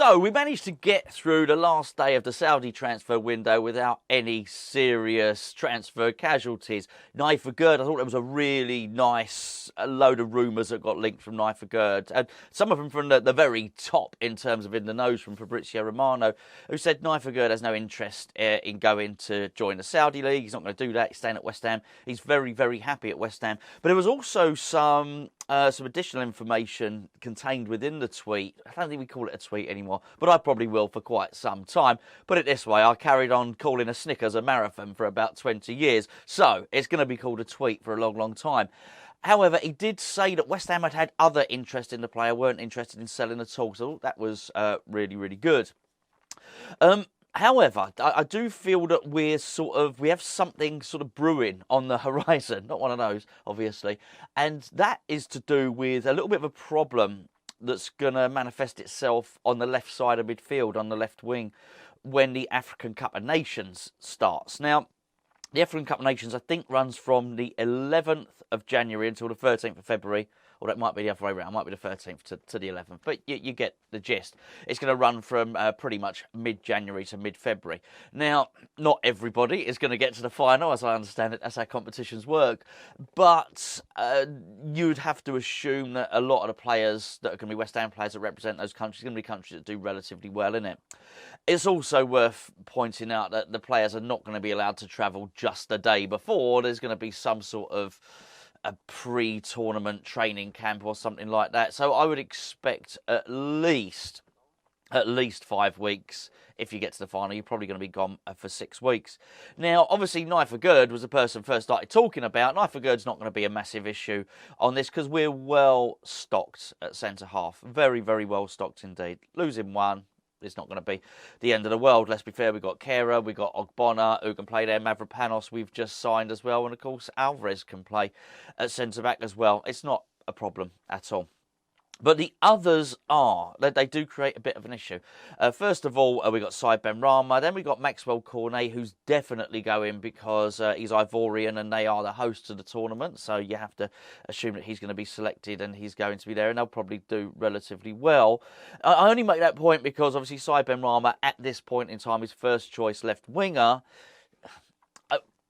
So we managed to get through the last day of the Saudi transfer window without any serious transfer casualties. Nayef Aguerd, I thought there was a really nice load of rumours that got linked from Nayef Aguerd, and some of them from the very top in terms of in the nose from Fabrizio Romano, who said Nayef Aguerd has no interest in going to join the Saudi league. He's not going to do that. He's staying at West Ham. He's very, very happy at West Ham. But there was also some additional information contained within the tweet. I don't think we call it a tweet anymore, but I probably will for quite some time. Put it this way, I carried on calling a Snickers a marathon for about 20 years, so it's going to be called a tweet for a long, long time. However, he did say that West Ham had had other interest in the player, weren't interested in selling at all, so that was really, really good. However, I do feel that we have something sort of brewing on the horizon. Not one of those, obviously. And that is to do with a little bit of a problem that's going to manifest itself on the left side of midfield, on the left wing, when the African Cup of Nations starts. Now, the African Cup of Nations, I think, runs from the 11th of January until the 13th of February. Or that might be the other way around. It might be the 13th to the 11th. But you get the gist. It's going to run from pretty much mid-January to mid-February. Now, not everybody is going to get to the final, as I understand it. That's how competitions work. But you'd have to assume that a lot of the players that are going to be West Ham players that represent those countries are going to be countries that do relatively well in it. It's also worth pointing out that the players are not going to be allowed to travel just the day before. There's going to be some sort of a pre-tournament training camp or something like that. So I would expect at least 5 weeks. If you get to the final, you're probably going to be gone for 6 weeks. Now, obviously, Nayef Aguerd was the person first started talking about. Nayef Aguerd's not going to be a massive issue on this because we're well stocked at centre-half. Very, very well stocked indeed. Losing one, it's not going to be the end of the world. Let's be fair, we've got Kera, we've got Ogbonna, who can play there. Mavropanos, we've just signed as well. And, of course, Alvarez can play at centre-back as well. It's not a problem at all. But the others they do create a bit of an issue. First of all, we've got Benrahma. Then we've got Maxwel Cornet, who's definitely going because he's Ivorian and they are the hosts of the tournament. So you have to assume that he's going to be selected and he's going to be there. And they'll probably do relatively well. I only make that point because obviously Benrahma, at this point in time, is first choice left winger.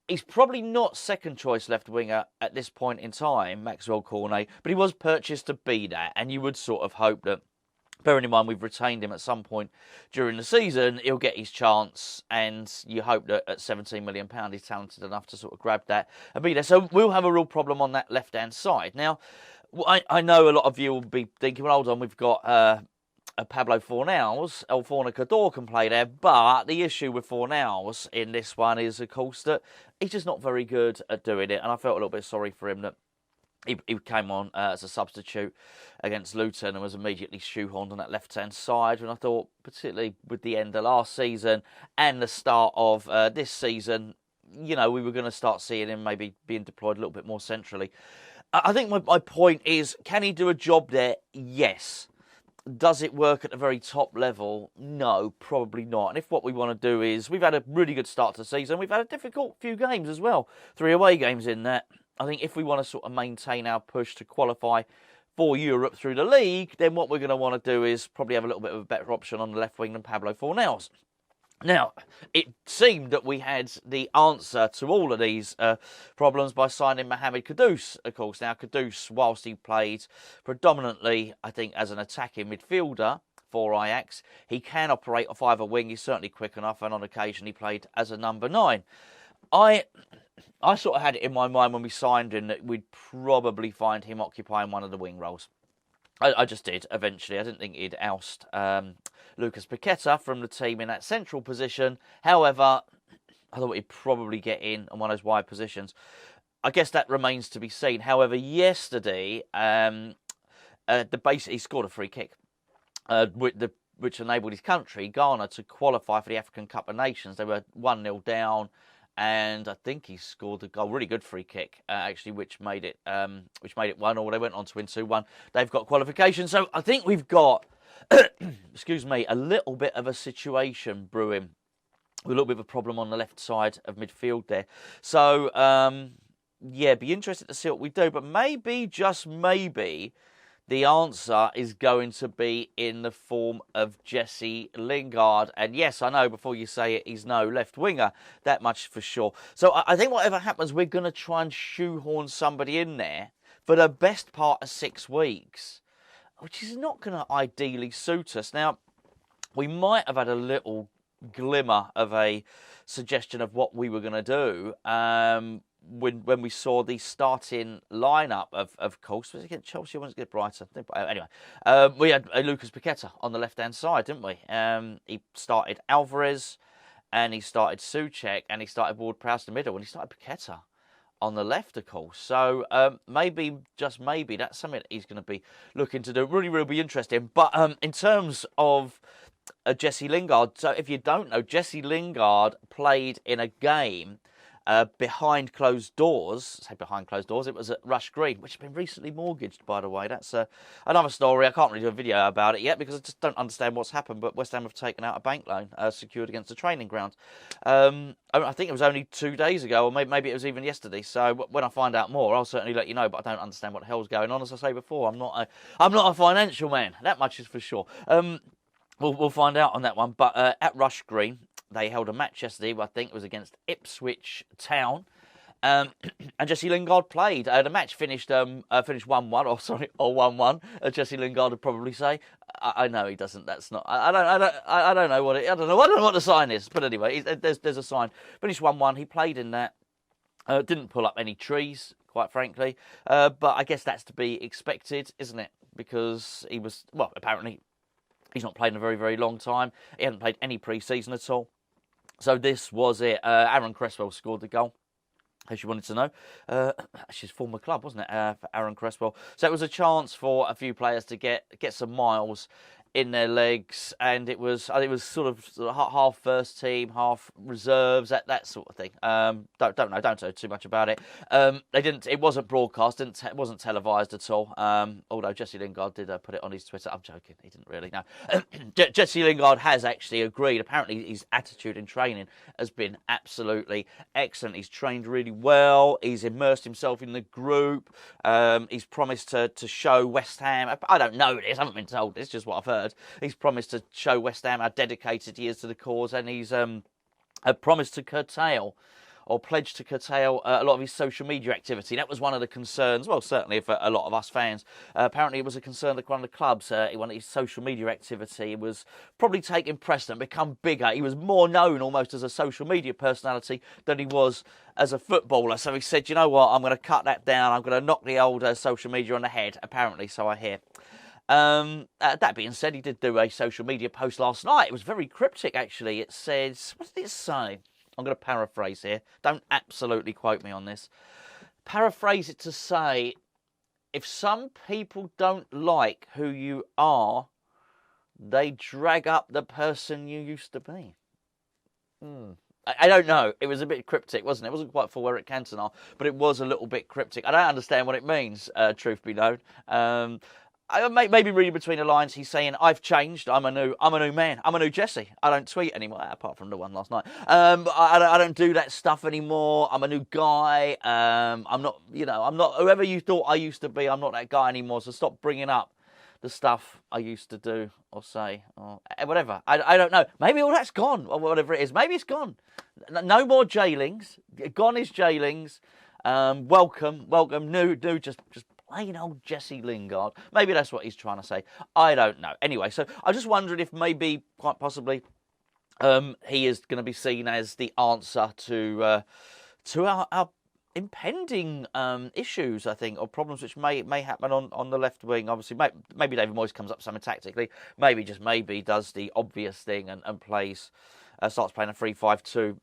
He's probably not second choice left winger at this point in time, Maxwel Cornet, but he was purchased to be that, and you would sort of hope that, bearing in mind we've retained him at some point during the season, he'll get his chance, and you hope that at £17 million he's talented enough to sort of grab that and be there. So we'll have a real problem on that left-hand side. Now, I know a lot of you will be thinking, well, hold on, we've got Pablo Fornals, El Fornicador can play there, but the issue with Fornals in this one is, of course, that he's just not very good at doing it, and I felt a little bit sorry for him that he came on as a substitute against Luton and was immediately shoehorned on that left-hand side, and I thought, particularly with the end of last season and the start of this season, you know, we were going to start seeing him maybe being deployed a little bit more centrally. I think my point is, can he do a job there? Yes. Does it work at the very top level? No, probably not. And if what we want to do is, we've had a really good start to the season, we've had a difficult few games as well, 3 away games in that. I think if we want to sort of maintain our push to qualify for Europe through the league, then what we're going to want to do is probably have a little bit of a better option on the left wing than Pablo Fornals. Now, it seemed that we had the answer to all of these problems by signing Mohamed Kudus, of course. Now, Kudus, whilst he played predominantly, I think, as an attacking midfielder for Ajax, he can operate off either wing. He's certainly quick enough, and on occasion he played as a number 9. I sort of had it in my mind when we signed him that we'd probably find him occupying one of the wing roles. I just did, eventually. I didn't think he'd oust Lucas Paqueta from the team in that central position. However, I thought he'd probably get in on one of those wide positions. I guess that remains to be seen. However, yesterday, he scored a free kick, which enabled his country, Ghana, to qualify for the African Cup of Nations. They were 1-0 down. And I think he scored a goal, really good free kick, actually, which made it 1-1. They went on to win 2-1. They've got qualification. So I think we've got, excuse me, a little bit of a situation brewing. A little bit of a problem on the left side of midfield there. So, yeah, be interested to see what we do. But maybe, just maybe, the answer is going to be in the form of Jesse Lingard. And yes, I know before you say it, he's no left winger, that much for sure. So I think whatever happens, we're going to try and shoehorn somebody in there for the best part of 6 weeks, which is not going to ideally suit us. Now, we might have had a little glimmer of a suggestion of what we were going to do when we saw the starting lineup of course. Was it against Chelsea? I wanted to get Brighton. Anyway, we had Lucas Paqueta on the left-hand side, didn't we? He started Alvarez, and he started Souček, and he started Ward-Prowse in the middle, and he started Paqueta on the left, of course. So maybe, just maybe, that's something that he's going to be looking to do. Really, really be interesting. But in terms of Jesse Lingard, so if you don't know, Jesse Lingard played in a game behind closed doors. Say behind closed doors, it was at Rush Green, which has been recently mortgaged, by the way. That's another story. I can't really do a video about it yet because I just don't understand what's happened, but West Ham have taken out a bank loan secured against the training ground. I think it was only 2 days ago, or maybe it was even yesterday. So when I find out more, I'll certainly let you know, but I don't understand what the hell's going on. As I say before, I'm not a financial man. That much is for sure. We'll find out on that one. But at Rush Green, they held a match yesterday. I think it was against Ipswich Town, and Jesse Lingard played. The match finished 1-1, or 1-1. Jesse Lingard would probably say. I know he doesn't. That's not. I don't know what it. I don't know what the sign is. But anyway, there's a sign. Finished 1-1. He played in that. Didn't pull up any trees, quite frankly. But I guess that's to be expected, isn't it? Because he was, well, apparently he's not played in a very, very long time. He hadn't played any pre-season at all. So this was it. Aaron Cresswell scored the goal, as you wanted to know. It's his former club, wasn't it, for Aaron Cresswell? So it was a chance for a few players to get some miles in their legs, and it was sort of half first team, half reserves, that sort of thing. Don't know too much about it. It wasn't broadcast, it wasn't televised at all. Although Jesse Lingard did put it on his Twitter. I'm joking, he didn't really. No, Jesse Lingard has actually agreed. Apparently, his attitude in training has been absolutely excellent. He's trained really well. He's immersed himself in the group. He's promised to show West Ham. I don't know this. I haven't been told this. Just what I've heard. He's promised to show West Ham how dedicated he is to the cause, and he's promised to curtail, or pledged to curtail, a lot of his social media activity. That was one of the concerns, well, certainly for a lot of us fans. Apparently it was a concern that one of the clubs, one of his social media activity was probably taking precedent, become bigger. He was more known almost as a social media personality than he was as a footballer. So he said, you know what, I'm going to cut that down. I'm going to knock the old social media on the head, apparently, so I hear. That being said, he did do a social media post last night. It was very cryptic, actually. It says, what did it say? I'm going to paraphrase here. Don't absolutely quote me on this. Paraphrase it to say, if some people don't like who you are, they drag up the person you used to be. I don't know. It was a bit cryptic, wasn't it? It wasn't quite full Eric Cantona, but it was a little bit cryptic. I don't understand what it means, truth be known. Maybe reading between the lines, he's saying, I've changed, I'm a new man, I'm a new Jesse. I don't tweet anymore, apart from the one last night. I don't do that stuff anymore. I'm a new guy. I'm not whoever you thought I used to be, I'm not that guy anymore. So stop bringing up the stuff I used to do or say or whatever. I don't know. Maybe all that's gone, or whatever it is. Maybe it's gone. No more jailings. Gone is jailings. Welcome, new, just plain old Jesse Lingard. Maybe that's what he's trying to say. I don't know. Anyway, so I just wondered if maybe, quite possibly, he is going to be seen as the answer to our impending issues, I think, or problems which may happen on the left wing. Obviously, maybe David Moyes comes up something tactically. Maybe, just maybe, does the obvious thing and starts playing a 3-5-2.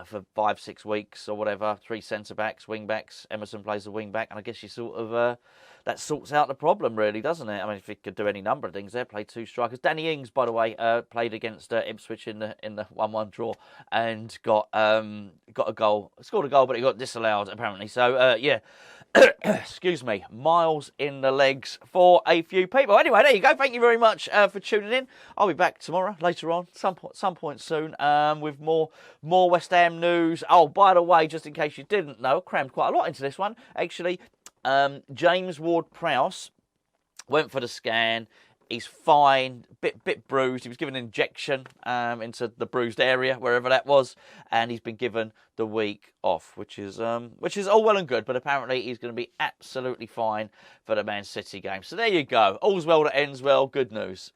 For 5-6 weeks or whatever, 3 centre-backs, wing-backs, Emerson plays the wing-back, and I guess you sort of, that sorts out the problem, really, doesn't it? I mean, if he could do any number of things there, play 2 strikers. Danny Ings, by the way, played against Ipswich in the 1-1 draw and got a goal, scored a goal, but it got disallowed, apparently. So, yeah. Excuse me, miles in the legs for a few people. Anyway, there you go. Thank you very much for tuning in. I'll be back tomorrow, later on, some point soon, with more West Ham news. Oh, by the way, just in case you didn't know, I crammed quite a lot into this one. Actually, James Ward-Prowse Went for the scan. He's fine, bit bruised. He was given an injection into the bruised area, wherever that was, and he's been given the week off, which is all well and good. But apparently he's going to be absolutely fine for the Man City game. So there you go. All's well that ends well. Good news.